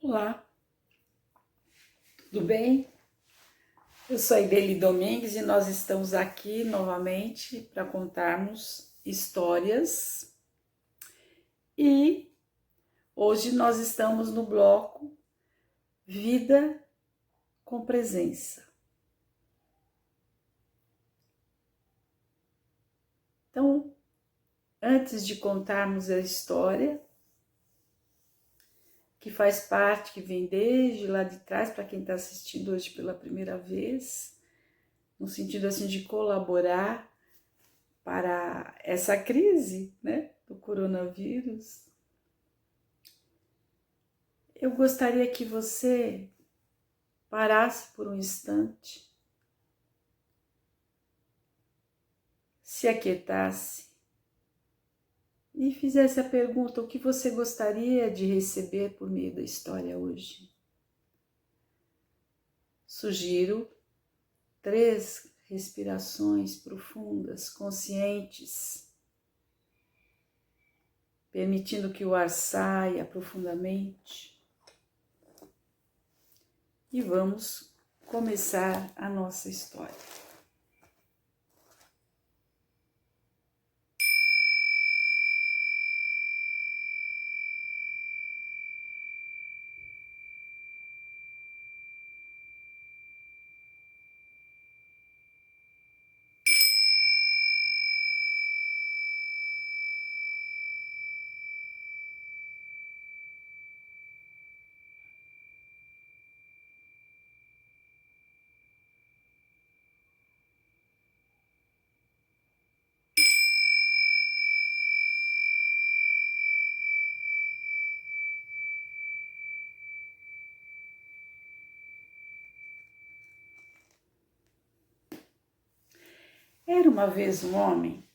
Olá, tudo bem? Eu sou a Ideli Domingues e nós estamos aqui novamente para contarmos histórias. E hoje nós estamos no bloco Vida com Presença. Então, antes de contarmos a história, que faz parte, que vem desde lá de trás, para quem está assistindo hoje pela primeira vez, no sentido assim de colaborar para essa crise, né, do coronavírus, eu gostaria que você parasse por um instante, se aquietasse e fizesse a pergunta: o que você gostaria de receber por meio da história hoje? Sugiro 3 respirações profundas, conscientes, permitindo que o ar saia profundamente. E vamos começar a nossa história. Era uma vez um homem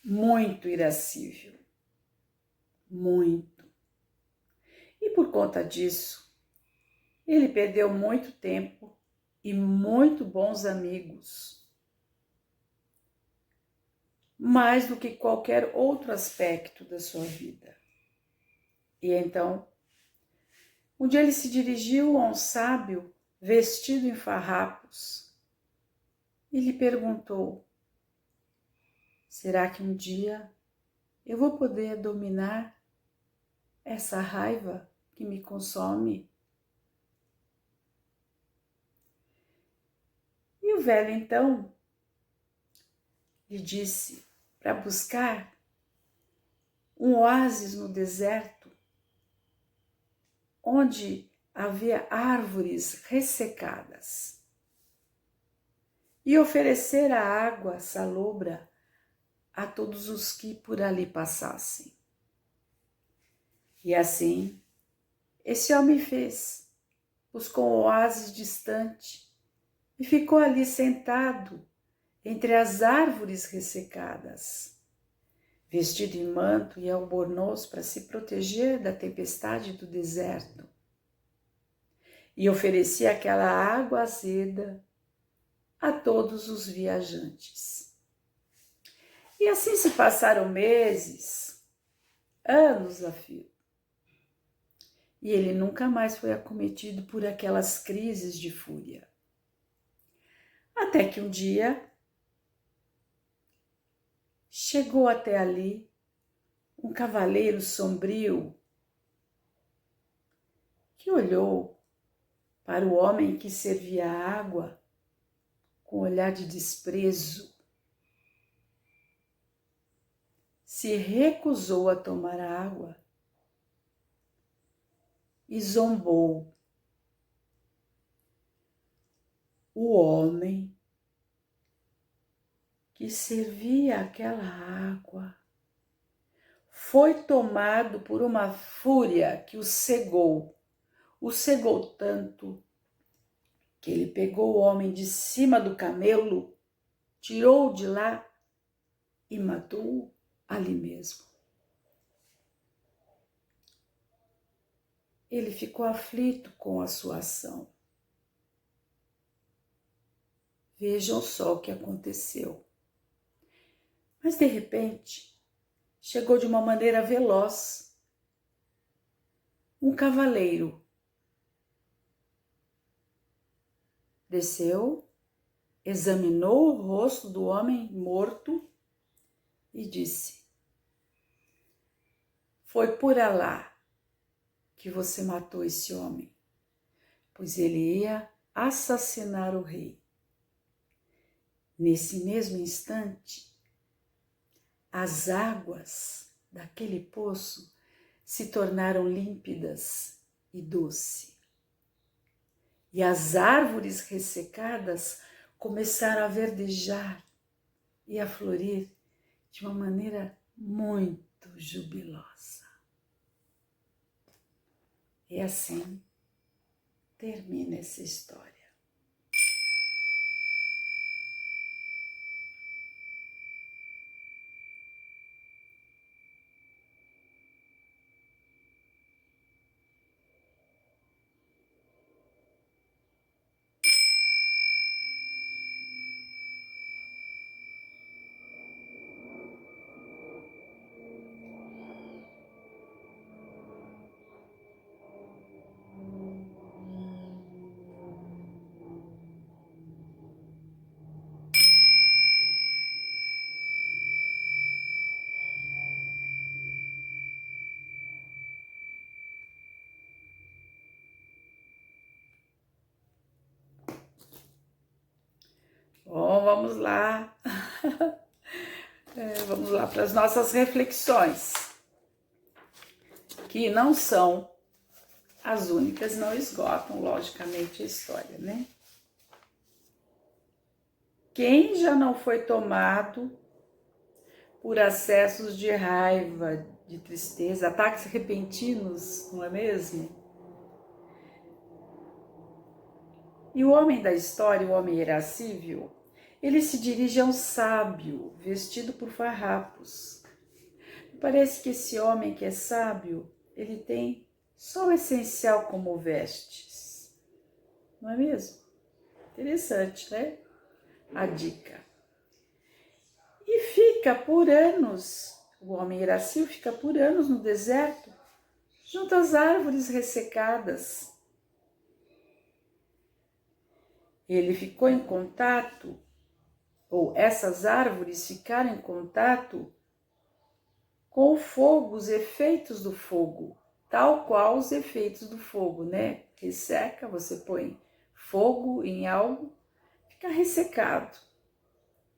muito irascível, muito. E por conta disso, ele perdeu muito tempo e muito bons amigos, mais do que qualquer outro aspecto da sua vida. E então, um dia ele se dirigiu a um sábio vestido em farrapos e lhe perguntou: será que um dia eu vou poder dominar essa raiva que me consome? E o velho então lhe disse para buscar um oásis no deserto, onde havia árvores ressecadas, e oferecer a água salobra a todos os que por ali passassem. E assim, esse homem fez, buscou um oásis distante e ficou ali sentado entre as árvores ressecadas, vestido em manto e albornoz para se proteger da tempestade do deserto. E oferecia aquela água azeda a todos os viajantes. E assim se passaram meses, anos a fio. E ele nunca mais foi acometido por aquelas crises de fúria. Até que um dia chegou até ali um cavaleiro sombrio que olhou para o homem que servia a água com um olhar de desprezo. Se recusou a tomar a água e zombou. O homem que servia aquela água foi tomado por uma fúria que o cegou tanto que ele pegou o homem de cima do camelo, tirou-o de lá e matou-o ali mesmo. Ele ficou aflito com a sua ação. Vejam só o que aconteceu. Mas de repente, chegou de uma maneira veloz um cavaleiro desceu, examinou o rosto do homem morto e disse: foi por Alá que você matou esse homem, pois ele ia assassinar o rei. Nesse mesmo instante, as águas daquele poço se tornaram límpidas e doces. E as árvores ressecadas começaram a verdejar e a florir de uma maneira muito jubilosa. E assim termina essa história. Bom, vamos lá. Vamos lá para as nossas reflexões, que não são as únicas, não esgotam, logicamente, a história, né? Quem já não foi tomado por acessos de raiva, de tristeza, ataques repentinos, não é mesmo? E o homem da história, o homem irascível, ele se dirige a um sábio vestido por farrapos. Parece que esse homem que é sábio, ele tem só o essencial como vestes. Não é mesmo? Interessante, né? A dica. E fica por anos, o homem irascível fica por anos no deserto, junto às árvores ressecadas. Ele ficou em contato, ou essas árvores ficaram em contato com o fogo, os efeitos do fogo, tal qual os efeitos do fogo, né? Resseca, você põe fogo em algo, fica ressecado,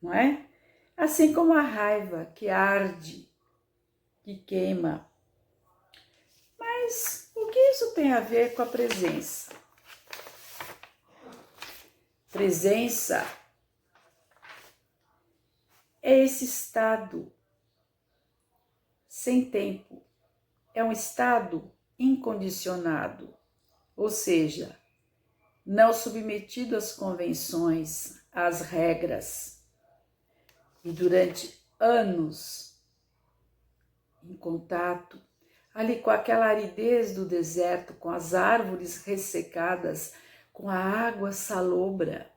não é? Assim como a raiva que arde, que queima. Mas o que isso tem a ver com a presença? Presença é esse estado sem tempo, é um estado incondicionado, ou seja, não submetido às convenções, às regras. E durante anos em contato, ali com aquela aridez do deserto, com as árvores ressecadas, com a água salobra,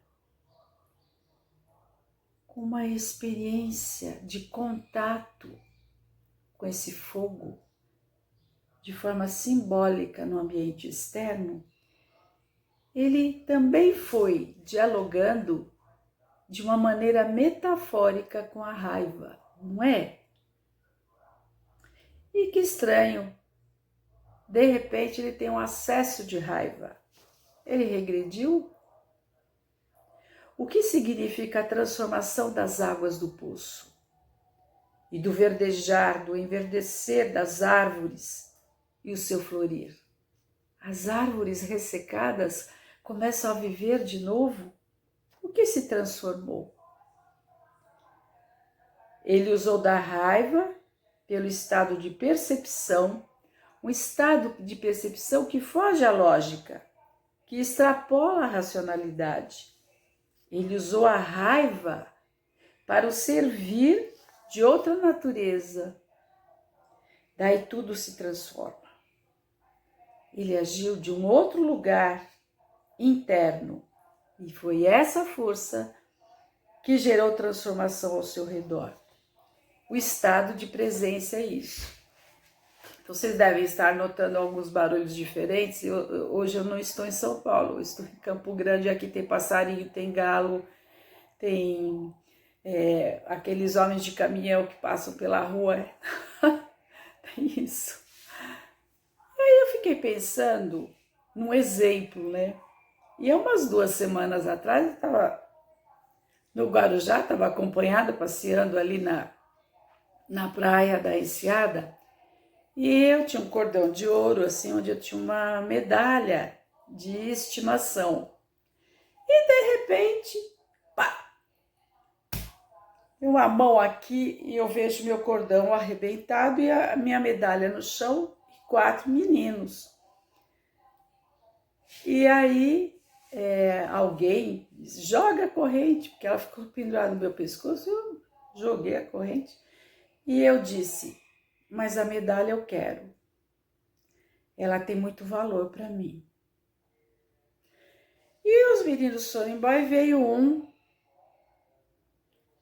com uma experiência de contato com esse fogo, de forma simbólica no ambiente externo, ele também foi dialogando de uma maneira metafórica com a raiva, não é? E que estranho, de repente ele tem um acesso de raiva. Ele regrediu? O que significa a transformação das águas do poço? E do verdejar, do enverdecer das árvores e o seu florir? As árvores ressecadas começam a viver de novo? O que se transformou? Ele usou da raiva pelo estado de percepção, um estado de percepção que foge à lógica, que extrapola a racionalidade. Ele usou a raiva para o servir de outra natureza. Daí tudo se transforma. Ele agiu de um outro lugar interno e foi essa força que gerou transformação ao seu redor. O estado de presença é isso. Vocês devem estar notando alguns barulhos diferentes. Hoje eu não estou em São Paulo, eu estou em Campo Grande. Aqui tem passarinho, tem galo, tem aqueles homens de caminhão que passam pela rua. Tem isso. E aí eu fiquei pensando num exemplo, né? E há umas 2 semanas atrás eu estava no Guarujá, estava acompanhada, passeando ali na praia da Enseada. E eu tinha um cordão de ouro, assim, onde eu tinha uma medalha de estimação. E de repente, pá, uma mão aqui e eu vejo meu cordão arrebentado e a minha medalha no chão e 4 meninos. E aí alguém joga a corrente, porque ela ficou pendurada no meu pescoço, eu joguei a corrente. E eu disse, mas a medalha eu quero. Ela tem muito valor para mim. E os meninos foram embora e veio um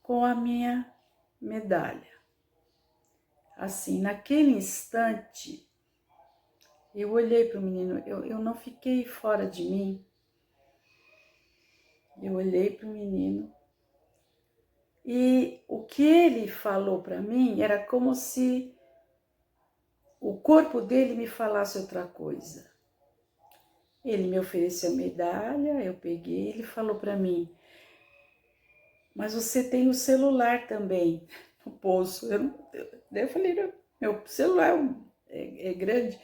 com a minha medalha. Assim, naquele instante, eu olhei para o menino, eu não fiquei fora de mim. Eu olhei para o menino e o que ele falou para mim era como se o corpo dele me falasse outra coisa. Ele me ofereceu medalha, eu peguei, ele falou para mim, mas você tem o celular também no bolso. Daí eu falei, meu celular é grande.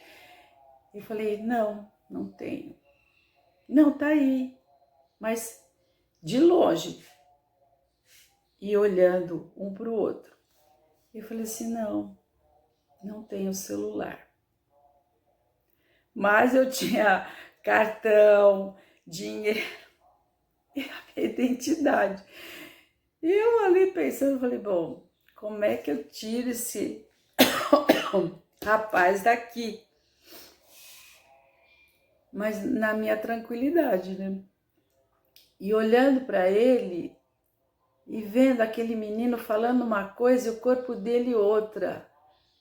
Eu falei, não tenho. Não, tá aí, mas de longe. E olhando um para o outro. Eu falei assim, não tenho celular. Mas eu tinha cartão, dinheiro e a minha identidade. E eu ali pensando, falei, bom, como é que eu tiro esse rapaz daqui? Mas na minha tranquilidade, né? E olhando para ele e vendo aquele menino falando uma coisa e o corpo dele outra.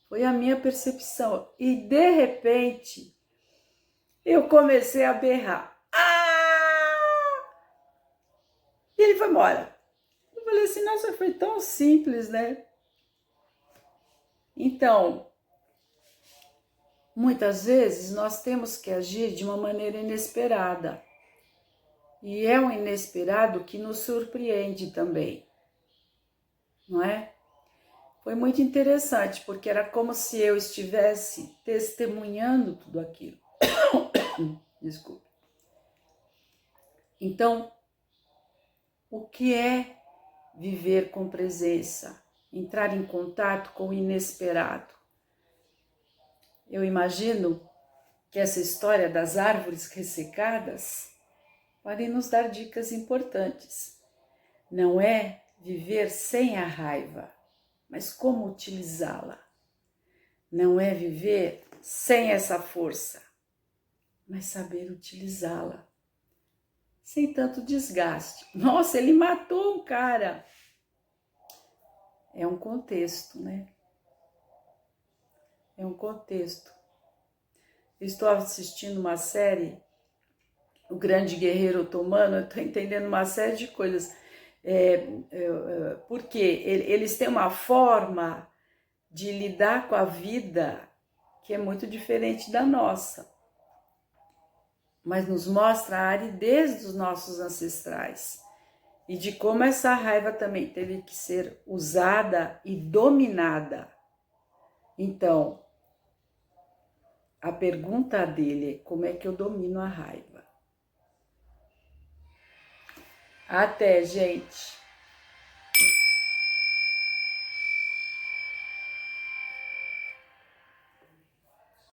Foi a minha percepção. E de repente, eu comecei a berrar. Ah! E ele foi embora. Eu falei assim, nossa, foi tão simples, né? Então, muitas vezes nós temos que agir de uma maneira inesperada. E é um inesperado que nos surpreende também, não é? Foi muito interessante, porque era como se eu estivesse testemunhando tudo aquilo. Desculpe. Então, o que é viver com presença? Entrar em contato com o inesperado. Eu imagino que essa história das árvores ressecadas pode nos dar dicas importantes. Não é viver sem a raiva, mas como utilizá-la. Não é viver sem essa força, mas saber utilizá-la. Sem tanto desgaste. Nossa, ele matou um cara. É um contexto, né? É um contexto. Eu estou assistindo uma série, O Grande Guerreiro Otomano, eu estou entendendo uma série de coisas. Porque eles têm uma forma de lidar com a vida que é muito diferente da nossa. Mas nos mostra a aridez dos nossos ancestrais e de como essa raiva também teve que ser usada e dominada. Então, a pergunta dele é como é que eu domino a raiva? Até, gente!